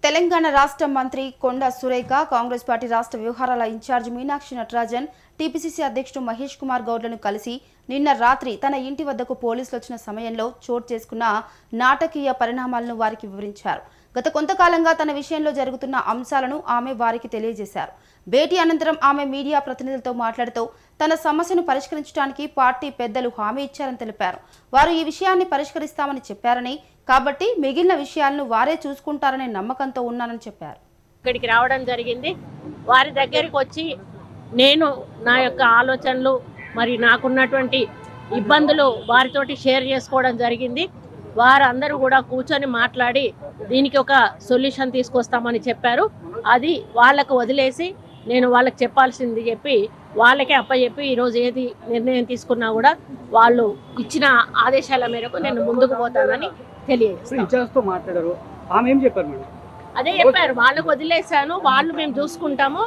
తెలంగాణ రాష్ట్ర మంత్రి కొండ సురేఖ, కాంగ్రెస్ పార్టీ రాష్ట్ర వ్యవహారాల ఇన్ఛార్జ్ మీనాక్షి నటరాజన్, టీపీసీసీ అధ్యక్షుడు మహేష్ కుమార్ గౌడ్లను కలిసి నిన్న రాత్రి తన ఇంటి వద్దకు పోలీసులు వచ్చిన సమయంలో చోటు చేసుకున్న నాటకీయ పరిణామాలను వారికి వివరించారు. గత కొంతకాలంగా తన విషయంలో జరుగుతున్న అంశాలను ఆమె వారికి తెలియజేశారు. భేటీ అనంతరం ఆమె మీడియా ప్రతినిధులతో మాట్లాడుతూ తన సమస్యను పరిష్కరించడానికి పార్టీ పెద్దలు హామీ ఇచ్చారని తెలిపారు. వారు ఈ విషయాన్ని పరిష్కరిస్తామని చెప్పారని, కాబట్టి మిగిలిన విషయాలను వారే చూసుకుంటారనే నమ్మకంతో ఉన్నానని చెప్పారు. ఇక్కడికి రావడం జరిగింది. వారి దగ్గరికి వచ్చి నేను నా యొక్క ఆలోచనలు మరి నాకున్నటువంటి ఇబ్బందులు వారితోటి షేర్ చేసుకోవడం జరిగింది. వారందరూ కూడా కూర్చొని మాట్లాడి దీనికి ఒక సొల్యూషన్ తీసుకొస్తామని చెప్పారు. అది వాళ్ళకు వదిలేసి నేను వాళ్ళకి చెప్పాల్సింది చెప్పి వాళ్ళకే అప్పచెప్పి ఈరోజు ఏది నిర్ణయం తీసుకున్నా కూడా వాళ్ళు ఇచ్చిన ఆదేశాల మేరకు నేను ముందుకు పోతానని తెలియజేస్తాను. అదే చెప్పారు, వాళ్ళకు వదిలేశాను, వాళ్ళు మేము చూసుకుంటాము.